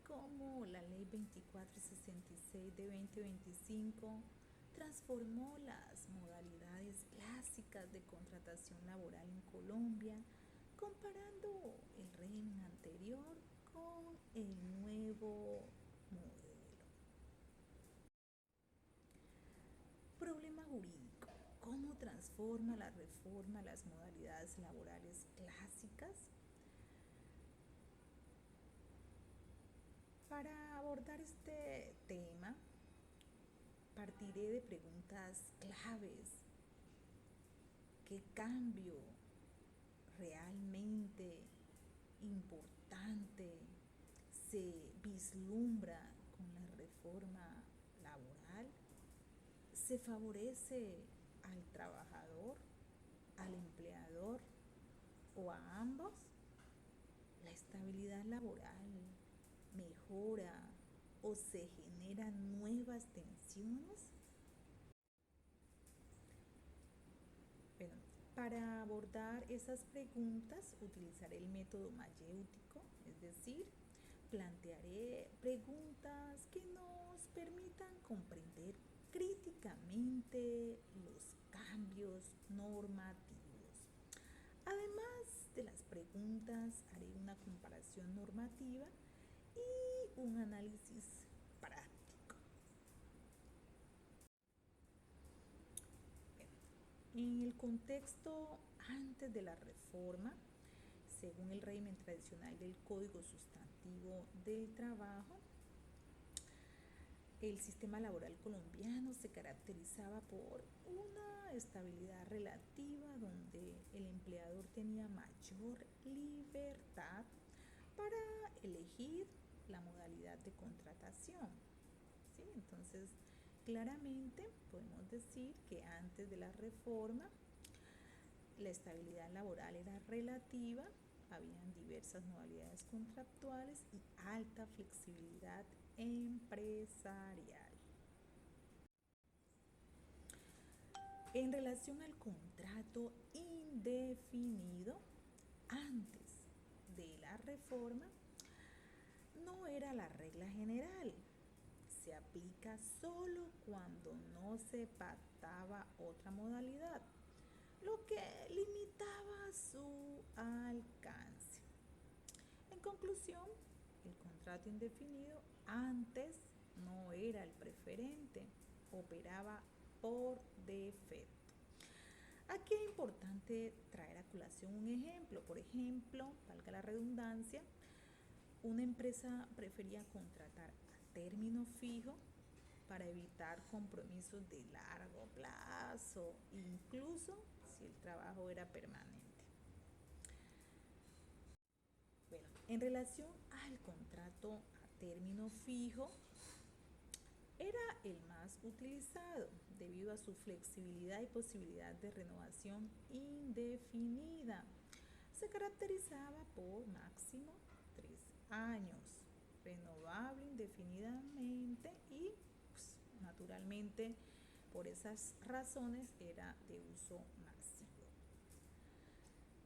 cómo la Ley 2466 de 2025 transformó las modalidades clásicas de contratación laboral en Colombia, comparando el régimen anterior con el nuevo modelo. Problema jurídico. ¿Cómo transforma la reforma las modalidades laborales clásicas? Para abordar este tema, partiré de preguntas claves. ¿Qué cambio realmente importante se vislumbra con la reforma laboral? ¿Se favorece al trabajador, al empleador o a ambos? ¿La estabilidad laboral mejora o se generan nuevas tensiones? Bueno, para abordar esas preguntas utilizaré el método mayéutico, es decir, plantearé preguntas que nos permitan comprender críticamente los cambios normativos. Además de las preguntas, haré una comparación normativa y un análisis práctico. En el contexto antes de la reforma, según el régimen tradicional del Código Sustantivo del Trabajo, el sistema laboral colombiano se caracterizaba por una estabilidad relativa donde el empleador tenía mayor libertad para elegir la modalidad de contratación. ¿Sí? Entonces, claramente podemos decir que antes de la reforma la estabilidad laboral era relativa, habían diversas modalidades contractuales y alta flexibilidad empresarial. En relación al contrato indefinido, antes de la reforma, no era la regla general. Se aplica solo cuando no se pactaba otra modalidad, lo que limitaba su alcance. En conclusión, el contrato indefinido antes no era el preferente, operaba por defecto. Aquí es importante traer a colación un ejemplo. Por ejemplo, valga la redundancia, una empresa prefería contratar a término fijo para evitar compromisos de largo plazo, incluso si el trabajo era permanente. Bueno, en relación al contrato a término fijo, era el más utilizado debido a su flexibilidad y posibilidad de renovación indefinida. Se caracterizaba por máximo 3 años, renovable indefinidamente y pues, naturalmente por esas razones era de uso masivo.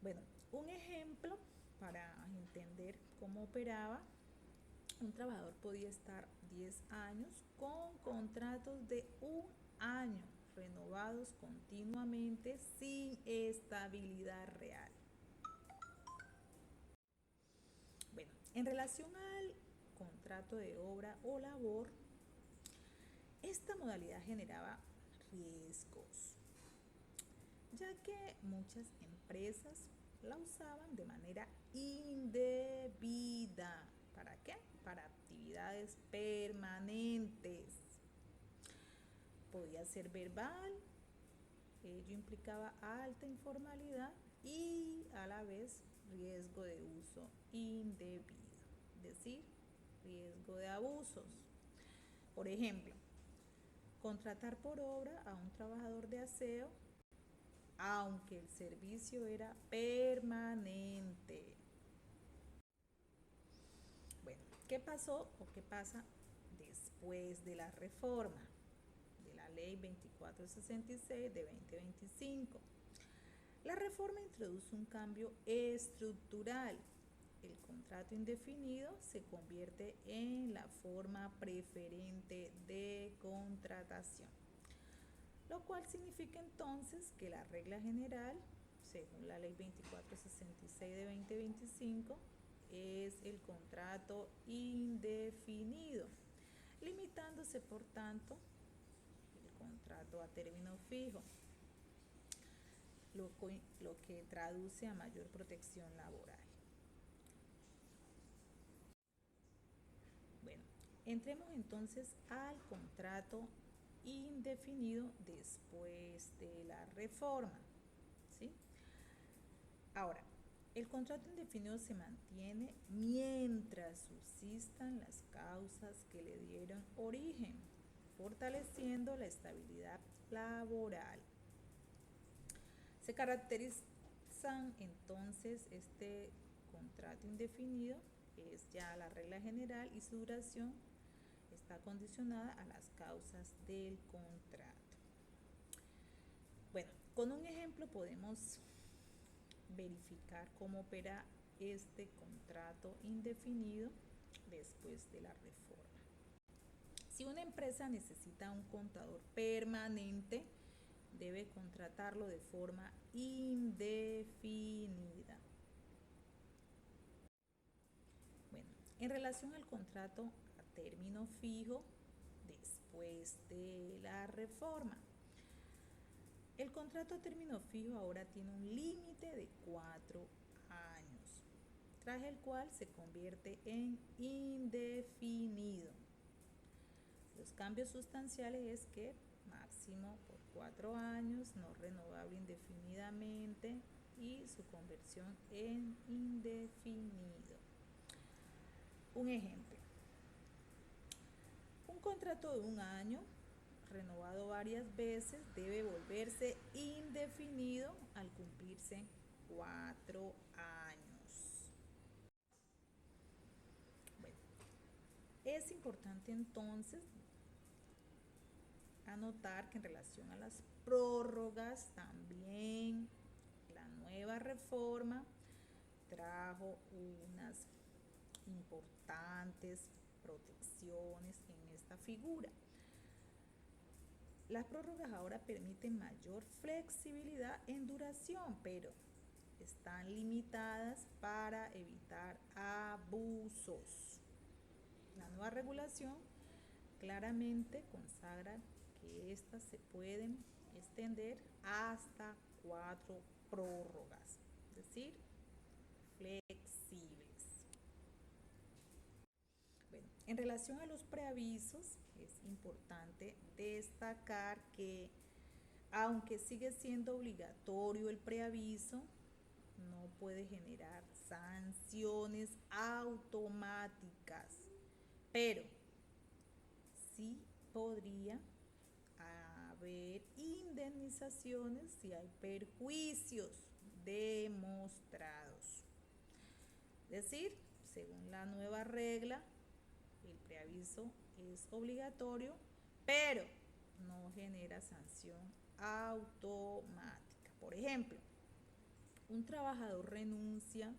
Bueno, un ejemplo para entender cómo operaba: un trabajador podía estar 10 años con contratos de 1 año renovados continuamente sin estabilidad real. Bueno, en relación al contrato de obra o labor, esta modalidad generaba riesgos, ya que muchas empresas la usaban de manera indebida. ¿Para qué? Para actividades permanentes. Podía ser verbal, ello implicaba alta informalidad y a la vez riesgo de uso indebido, es decir, riesgo de abusos. Por ejemplo, contratar por obra a un trabajador de aseo aunque el servicio era permanente. Bueno, ¿qué pasó o qué pasa después de la reforma de la Ley 2466 de 2025? La reforma introduce un cambio estructural el contrato indefinido se convierte en la forma preferente de contratación, lo cual significa entonces que la regla general, según la ley 2466 de 2025, es el contrato indefinido, limitándose por tanto el contrato a término fijo, lo que traduce a mayor protección laboral. Bueno, entremos entonces al contrato indefinido después de la reforma, ¿sí? Ahora, el contrato indefinido se mantiene mientras subsistan las causas que le dieron origen, fortaleciendo la estabilidad laboral. Se caracterizan entonces este contrato indefinido, que es ya la regla general, y su duración está condicionada a las causas del contrato. Bueno, con un ejemplo podemos verificar cómo opera este contrato indefinido después de la reforma. Si una empresa necesita un contador permanente, debe contratarlo de forma indefinida. Bueno, en relación al contrato a término fijo después de la reforma, el contrato a término fijo ahora tiene un límite de 4 años, tras el cual se convierte en indefinido. Los cambios sustanciales es que máximo por 4 años, no renovable indefinidamente, y su conversión en indefinido. Un ejemplo: un contrato de un año renovado varias veces debe volverse indefinido al cumplirse 4 años. Bueno, es importante entonces anotar que en relación a las prórrogas también la nueva reforma trajo unas importantes protecciones en esta figura. Las prórrogas ahora permiten mayor flexibilidad en duración, pero están limitadas para evitar abusos. La nueva regulación claramente consagra que estas se pueden extender hasta 4 prórrogas, es decir, flexibles. Bueno, en relación a los preavisos, es importante destacar que, aunque sigue siendo obligatorio el preaviso, no puede generar sanciones automáticas, pero sí podría haber indemnizaciones si hay perjuicios demostrados. Es decir, según la nueva regla, el preaviso es obligatorio, pero no genera sanción automática. Por ejemplo, un trabajador renuncia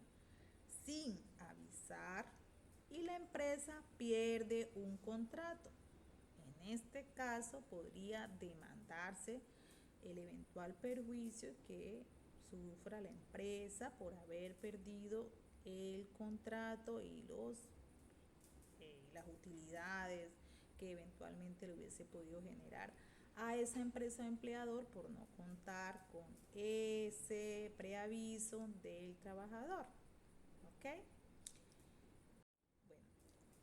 sin avisar y la empresa pierde un contrato. En este caso podría demandarse el eventual perjuicio que sufra la empresa por haber perdido el contrato y las utilidades que eventualmente le hubiese podido generar a esa empresa o empleador por no contar con ese preaviso del trabajador. ¿Ok? Bueno,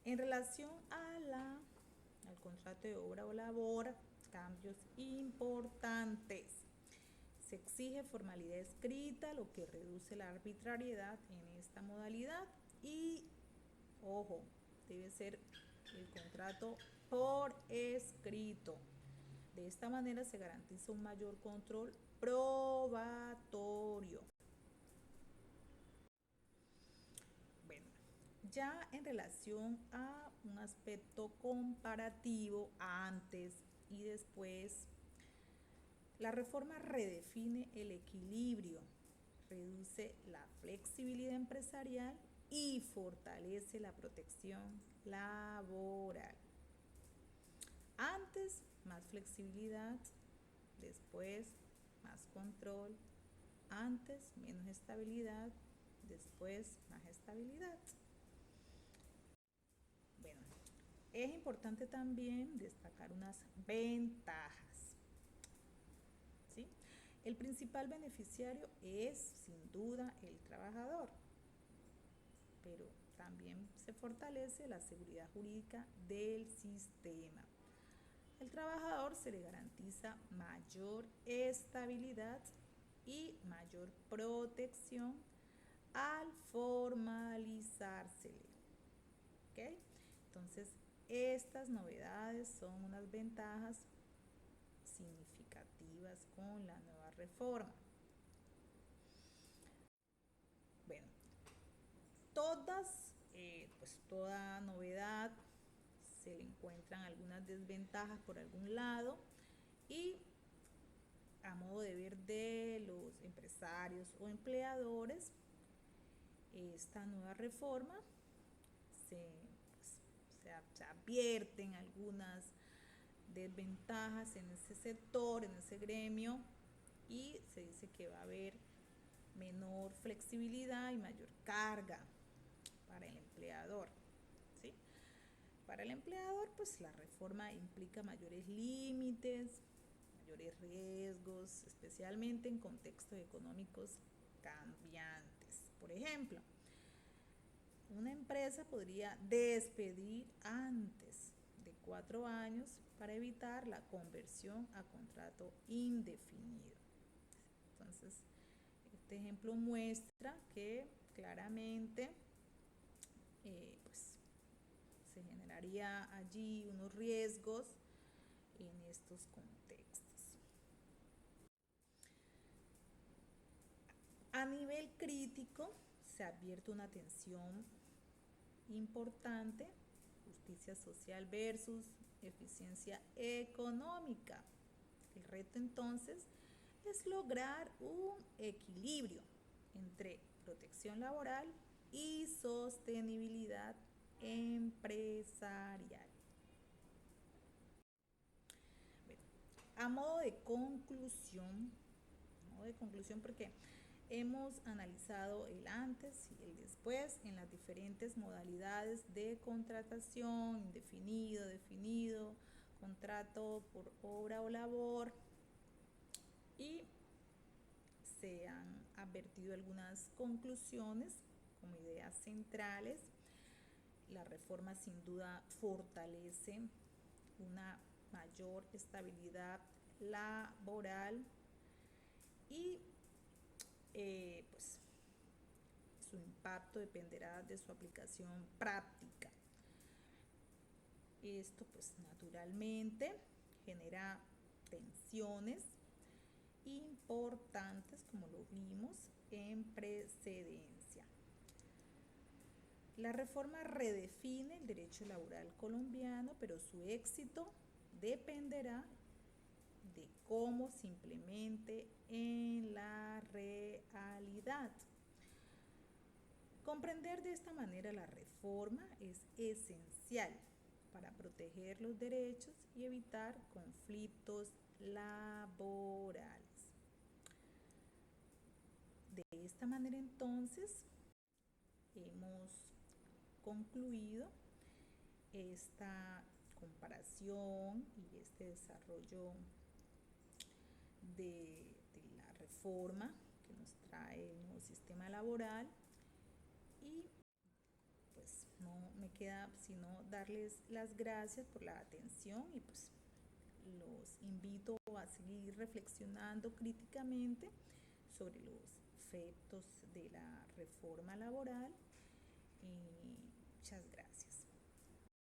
en relación al contrato de obra o labor, cambios importantes. Se exige formalidad escrita, lo que reduce la arbitrariedad en esta modalidad, y, ojo, debe ser el contrato por escrito. De esta manera se garantiza un mayor control probatorio. Bueno, ya en relación a un aspecto comparativo antes y después, la reforma redefine el equilibrio, reduce la flexibilidad empresarial y fortalece la protección laboral. Antes, más flexibilidad, después, más control, antes, menos estabilidad, después, más estabilidad. Bueno, es importante también destacar unas ventajas, ¿sí? El principal beneficiario es, sin duda, el trabajador, pero también se fortalece la seguridad jurídica del sistema. Al trabajador se le garantiza mayor estabilidad y mayor protección al formalizársele. ¿Ok? Entonces, estas novedades son unas ventajas significativas con la nueva reforma. Bueno, toda novedad se le encuentran algunas desventajas por algún lado y a modo de ver de los empresarios o empleadores, esta nueva reforma se advierten algunas desventajas en ese sector, en ese gremio, y se dice que va a haber menor flexibilidad y mayor carga para el empleador, ¿sí? Para el empleador, pues la reforma implica mayores límites, mayores riesgos, especialmente en contextos económicos cambiantes. Por ejemplo, una empresa podría despedir antes de 4 años para evitar la conversión a contrato indefinido. Entonces, este ejemplo muestra que claramente pues, se generaría allí unos riesgos en estos contextos. A nivel crítico, se advierte una tensión importante, justicia social versus eficiencia económica. El reto entonces es lograr un equilibrio entre protección laboral y sostenibilidad empresarial. Bueno, a modo de conclusión porque hemos analizado el antes y el después en las diferentes modalidades de contratación, indefinido, definido, contrato por obra o labor, y se han advertido algunas conclusiones como ideas centrales. La reforma sin duda fortalece una mayor estabilidad laboral y pues su impacto dependerá de su aplicación práctica. Esto pues naturalmente genera tensiones importantes, como lo vimos en precedencia. La reforma redefine el derecho laboral colombiano, pero su éxito dependerá de cómo se implemente en la realidad. Comprender de esta manera la reforma es esencial para proteger los derechos y evitar conflictos laborales. De esta manera entonces hemos concluido esta comparación y este desarrollo de la reforma que nos trae el nuevo sistema laboral, y pues no me queda sino darles las gracias por la atención y pues los invito a seguir reflexionando críticamente sobre los efectos de la reforma laboral. Muchas gracias.